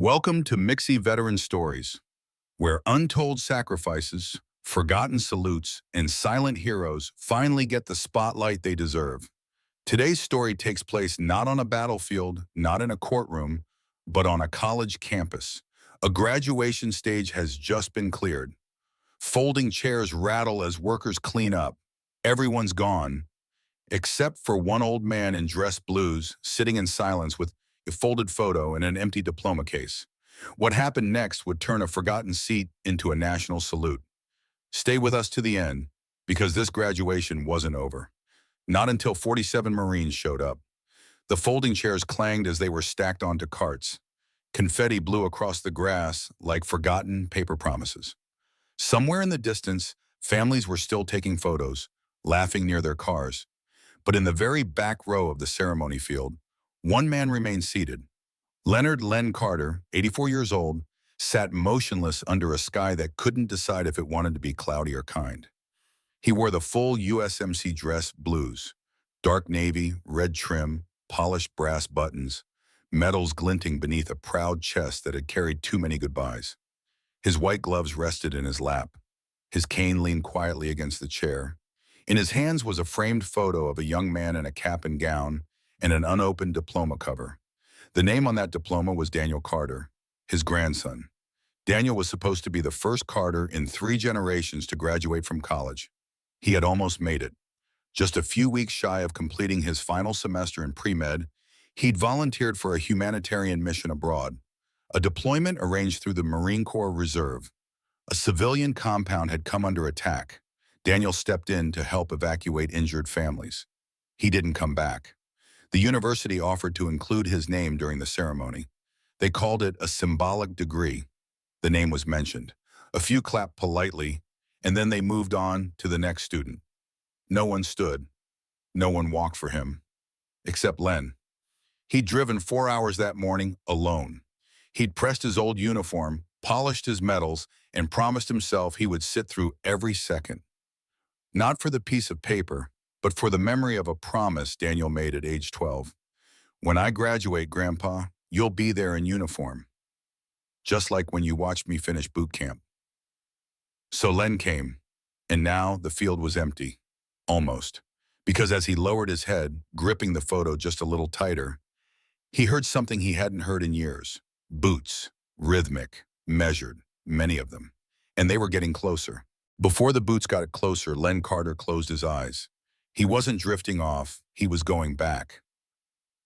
Welcome to Mixie Veteran Stories, where untold sacrifices, forgotten salutes, and silent heroes finally get the spotlight they deserve. Today's story takes place not on a battlefield, not in a courtroom, but on a college campus. A graduation stage has just been cleared. Folding chairs rattle as workers clean up. Everyone's gone, except for one old man in dress blues sitting in silence with a folded photo and an empty diploma case. What happened next would turn a forgotten seat into a national salute. Stay with us to the end, because this graduation wasn't over. Not until 47 Marines showed up. The folding chairs clanged as they were stacked onto carts. Confetti blew across the grass like forgotten paper promises. Somewhere in the distance, families were still taking photos, laughing near their cars. But in the very back row of the ceremony field, one man remained seated. Leonard Len Carter, 84 years old, sat motionless under a sky that couldn't decide if it wanted to be cloudy or kind. He wore the full USMC dress blues, dark navy, red trim, polished brass buttons, medals glinting beneath a proud chest that had carried too many goodbyes. His white gloves rested in his lap. His cane leaned quietly against the chair. In his hands was a framed photo of a young man in a cap and gown and an unopened diploma cover. The name on that diploma was Daniel Carter, his grandson. Daniel was supposed to be the first Carter in 3 generations to graduate from college. He had almost made it. Just a few weeks shy of completing his final semester in pre-med, he'd volunteered for a humanitarian mission abroad, a deployment arranged through the Marine Corps Reserve. A civilian compound had come under attack. Daniel stepped in to help evacuate injured families. He didn't come back. The university offered to include his name during the ceremony. They called it a symbolic degree. The name was mentioned. A few clapped politely, and then they moved on to the next student. No one stood. No one walked for him, except Len. He'd driven 4 hours that morning alone. He'd pressed his old uniform, polished his medals, and promised himself he would sit through every second. Not for the piece of paper, but for the memory of a promise Daniel made at age 12. When I graduate, Grandpa, you'll be there in uniform, just like when you watched me finish boot camp. So Len came, and now the field was empty, almost, because as he lowered his head, gripping the photo just a little tighter, he heard something he hadn't heard in years. Boots, rhythmic, measured, many of them, and they were getting closer. Before the boots got closer, Len Carter closed his eyes. He wasn't drifting off, he was going back.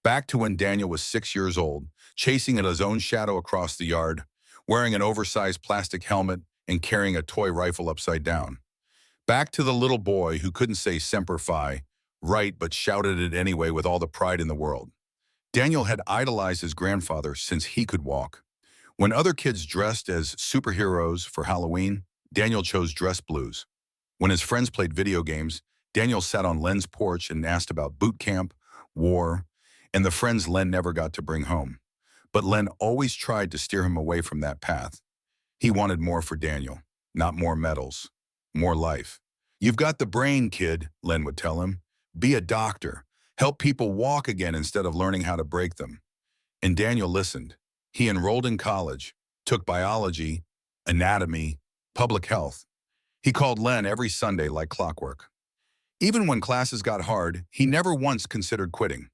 Back to when Daniel was 6 years old, chasing at his own shadow across the yard, wearing an oversized plastic helmet and carrying a toy rifle upside down. Back to the little boy who couldn't say Semper Fi, right, but shouted it anyway with all the pride in the world. Daniel had idolized his grandfather since he could walk. When other kids dressed as superheroes for Halloween, Daniel chose dress blues. When his friends played video games, Daniel sat on Len's porch and asked about boot camp, war, and the friends Len never got to bring home. But Len always tried to steer him away from that path. He wanted more for Daniel, not more medals, more life. You've got the brain, kid, Len would tell him. Be a doctor. Help people walk again instead of learning how to break them. And Daniel listened. He enrolled in college, took biology, anatomy, public health. He called Len every Sunday like clockwork. Even when classes got hard, he never once considered quitting.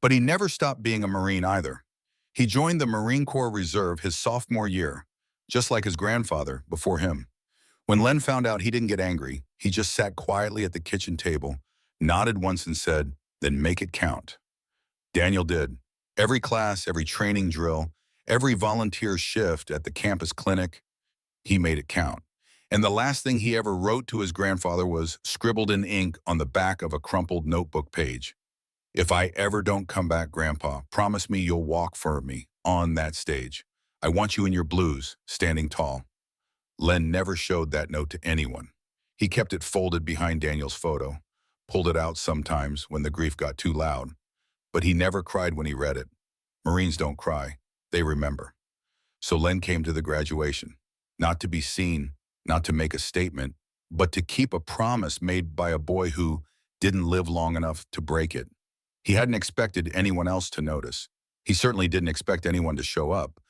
But he never stopped being a Marine either. He joined the Marine Corps Reserve his sophomore year, just like his grandfather before him. When Len found out, he didn't get angry. He just sat quietly at the kitchen table, nodded once and said, "Then make it count." Daniel did. Every class, every training drill, every volunteer shift at the campus clinic, he made it count. And the last thing he ever wrote to his grandfather was scribbled in ink on the back of a crumpled notebook page. "If I ever don't come back, Grandpa, promise me you'll walk for me on that stage. I want you in your blues, standing tall." Len never showed that note to anyone. He kept it folded behind Daniel's photo, pulled it out sometimes when the grief got too loud. But he never cried when he read it. Marines don't cry, they remember. So Len came to the graduation, not to be seen, not to make a statement, but to keep a promise made by a boy who didn't live long enough to break it. He hadn't expected anyone else to notice. He certainly didn't expect anyone to show up.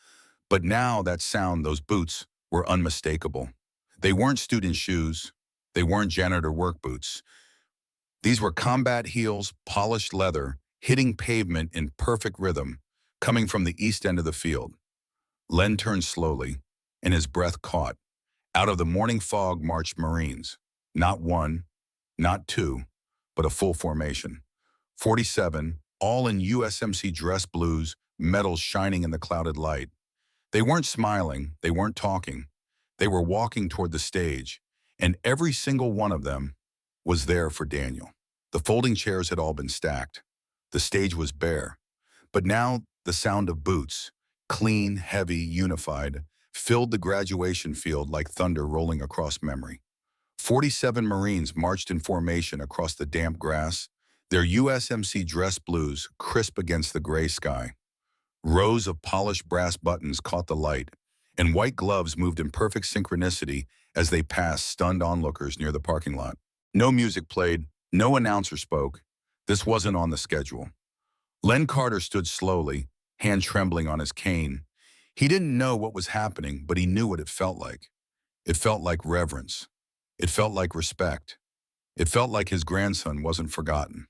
But now that sound, those boots, were unmistakable. They weren't student shoes. They weren't janitor work boots. These were combat heels, polished leather, hitting pavement in perfect rhythm, coming from the east end of the field. Len turned slowly, and his breath caught. Out of the morning fog marched Marines. Not one, not two, but a full formation. 47, all in USMC dress blues, medals shining in the clouded light. They weren't smiling, they weren't talking. They were walking toward the stage, and every single one of them was there for Daniel. The folding chairs had all been stacked. The stage was bare. But now the sound of boots, clean, heavy, unified, filled the graduation field like thunder rolling across memory. 47 Marines marched in formation across the damp grass, their USMC dress blues crisp against the gray sky. Rows of polished brass buttons caught the light, and white gloves moved in perfect synchronicity as they passed stunned onlookers near the parking lot. No music played, no announcer spoke. This wasn't on the schedule. Len Carter stood slowly, hand trembling on his cane. He didn't know what was happening, but he knew what it felt like. It felt like reverence. It felt like respect. It felt like his grandson wasn't forgotten.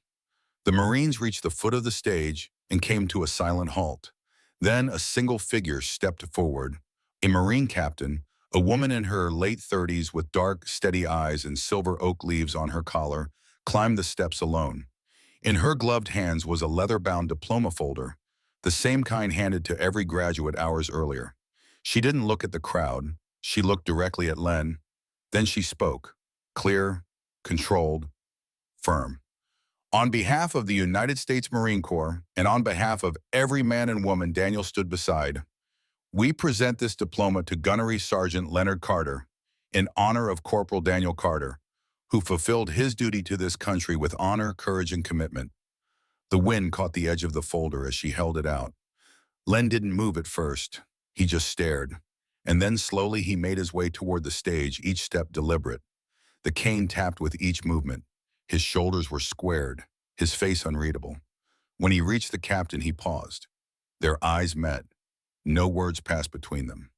The Marines reached the foot of the stage and came to a silent halt. Then a single figure stepped forward, a Marine captain, a woman in her late 30s with dark, steady eyes and silver oak leaves on her collar, climbed the steps alone. In her gloved hands was a leather-bound diploma folder, the same kind handed to every graduate hours earlier. She didn't look at the crowd. She looked directly at Len. Then she spoke, clear, controlled, firm. On behalf of the United States Marine Corps, and on behalf of every man and woman Daniel stood beside, we present this diploma to Gunnery Sergeant Leonard Carter in honor of Corporal Daniel Carter, who fulfilled his duty to this country with honor, courage, and commitment. The wind caught the edge of the folder as she held it out. Len didn't move at first. He just stared. And then slowly he made his way toward the stage, each step deliberate. The cane tapped with each movement. His shoulders were squared, his face unreadable. When he reached the captain, he paused. Their eyes met. No words passed between them.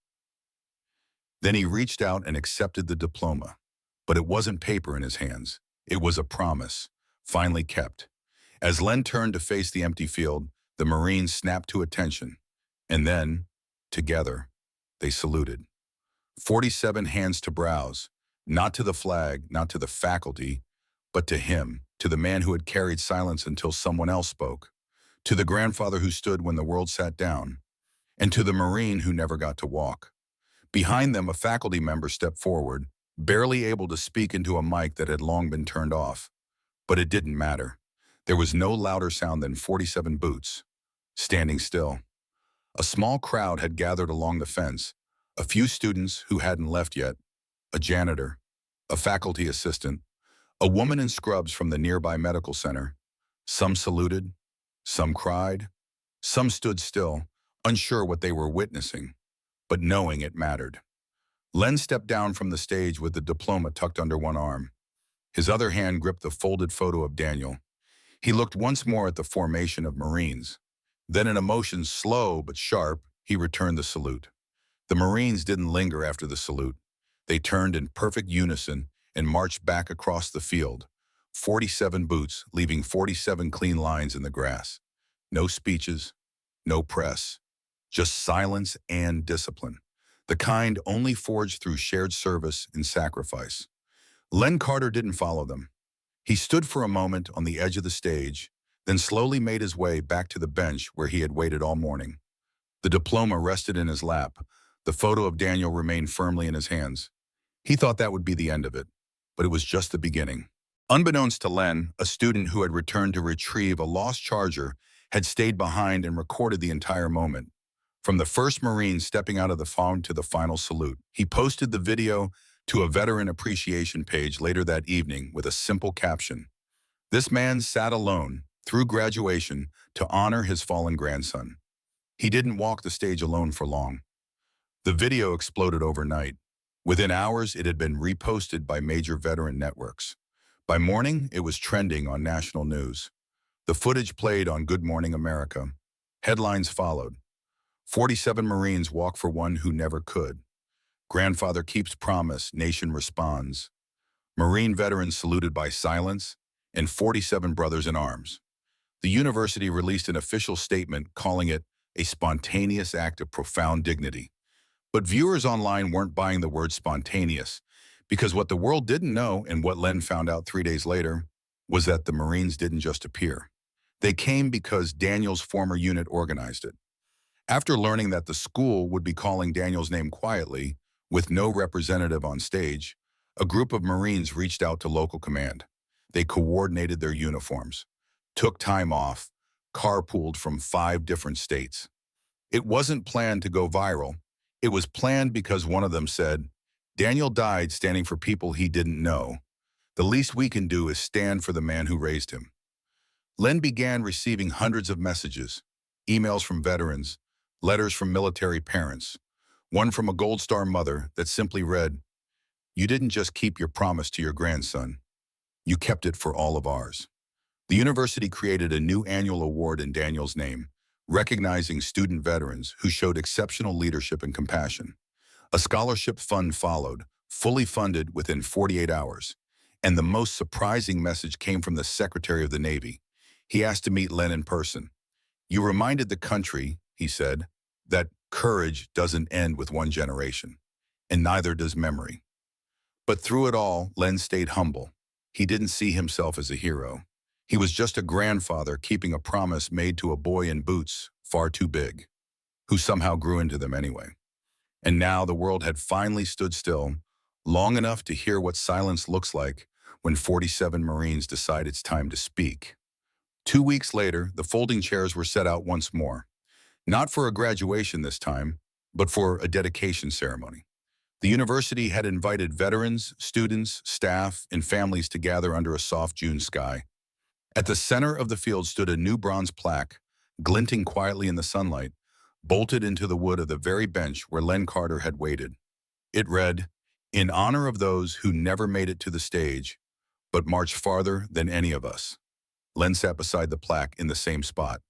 Then he reached out and accepted the diploma. But it wasn't paper in his hands. It was a promise, finally kept. As Len turned to face the empty field, the Marines snapped to attention. And then, together, they saluted. 47 hands to brows, not to the flag, not to the faculty, but to him, to the man who had carried silence until someone else spoke, to the grandfather who stood when the world sat down, and to the Marine who never got to walk. Behind them, a faculty member stepped forward, barely able to speak into a mic that had long been turned off. But it didn't matter. There was no louder sound than 47 boots, standing still. A small crowd had gathered along the fence, a few students who hadn't left yet, a janitor, a faculty assistant, a woman in scrubs from the nearby medical center. Some saluted, some cried, some stood still, unsure what they were witnessing, but knowing it mattered. Len stepped down from the stage with the diploma tucked under one arm. His other hand gripped the folded photo of Daniel. He looked once more at the formation of Marines. Then, in a motion slow but sharp, he returned the salute. The Marines didn't linger after the salute. They turned in perfect unison and marched back across the field. 47 boots, leaving 47 clean lines in the grass. No speeches, no press, just silence and discipline. The kind only forged through shared service and sacrifice. Len Carter didn't follow them. He stood for a moment on the edge of the stage, then slowly made his way back to the bench where he had waited all morning. The diploma rested in his lap. The photo of Daniel remained firmly in his hands. He thought that would be the end of it, but it was just the beginning. Unbeknownst to Len, a student who had returned to retrieve a lost charger had stayed behind and recorded the entire moment. From the first Marine stepping out of the phone to the final salute, he posted the video to a veteran appreciation page later that evening with a simple caption. This man sat alone through graduation to honor his fallen grandson. He didn't walk the stage alone for long. The video exploded overnight. Within hours, it had been reposted by major veteran networks. By morning, it was trending on national news. The footage played on Good Morning America. Headlines followed. 47 Marines walk for one who never could. Grandfather keeps promise, nation responds. Marine veterans saluted by silence, and 47 brothers in arms. The university released an official statement calling it a spontaneous act of profound dignity. But viewers online weren't buying the word spontaneous, because what the world didn't know, and what Len found out 3 days later, was that the Marines didn't just appear. They came because Daniel's former unit organized it. After learning that the school would be calling Daniel's name quietly, with no representative on stage, a group of Marines reached out to local command. They coordinated their uniforms, took time off, carpooled from 5 different states. It wasn't planned to go viral. It was planned because one of them said, "Daniel died standing for people he didn't know. The least we can do is stand for the man who raised him." Len began receiving hundreds of messages, emails from veterans, letters from military parents, one from a Gold Star mother that simply read, "You didn't just keep your promise to your grandson. You kept it for all of ours." The university created a new annual award in Daniel's name, recognizing student veterans who showed exceptional leadership and compassion. A scholarship fund followed, fully funded within 48 hours. And the most surprising message came from the Secretary of the Navy. He asked to meet Len in person. "You reminded the country," he said, "that courage doesn't end with one generation, and neither does memory." But through it all, Len stayed humble. He didn't see himself as a hero. He was just a grandfather keeping a promise made to a boy in boots far too big, who somehow grew into them anyway. And now the world had finally stood still, long enough to hear what silence looks like when 47 Marines decide it's time to speak. 2 weeks later, the folding chairs were set out once more. Not for a graduation this time, but for a dedication ceremony. The university had invited veterans, students, staff, and families to gather under a soft June sky. At the center of the field stood a new bronze plaque, glinting quietly in the sunlight, bolted into the wood of the very bench where Len Carter had waited. It read, "In honor of those who never made it to the stage, but marched farther than any of us." Len sat beside the plaque in the same spot.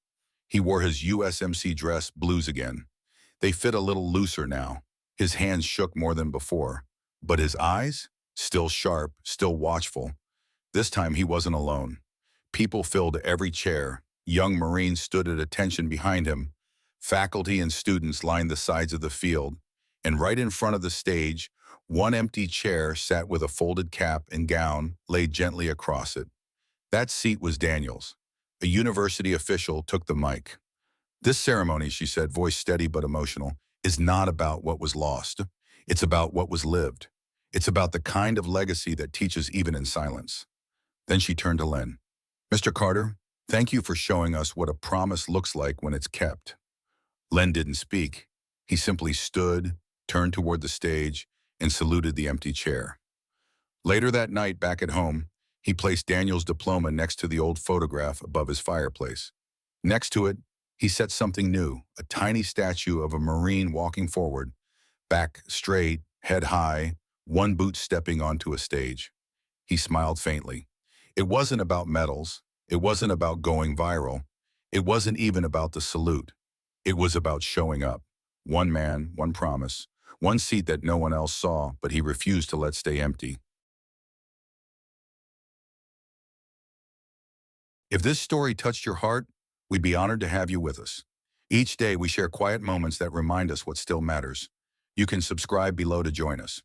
He wore his USMC dress blues again. They fit a little looser now. His hands shook more than before, but his eyes, still sharp, still watchful. This time he wasn't alone. People filled every chair. Young Marines stood at attention behind him. Faculty and students lined the sides of the field. And right in front of the stage, one empty chair sat with a folded cap and gown laid gently across it. That seat was Daniel's. A university official took the mic. "This ceremony," she said, voice steady but emotional, "is not about what was lost. It's about what was lived. It's about the kind of legacy that teaches even in silence." Then she turned to Len. "Mr. Carter, thank you for showing us what a promise looks like when it's kept." Len didn't speak. He simply stood, turned toward the stage, and saluted the empty chair. Later that night, back at home, he placed Daniel's diploma next to the old photograph above his fireplace. Next to it, he set something new, a tiny statue of a Marine walking forward, back straight, head high, one boot stepping onto a stage. He smiled faintly. It wasn't about medals. It wasn't about going viral. It wasn't even about the salute. It was about showing up. One man, one promise, one seat that no one else saw, but he refused to let stay empty. If this story touched your heart, we'd be honored to have you with us. Each day we share quiet moments that remind us what still matters. You can subscribe below to join us.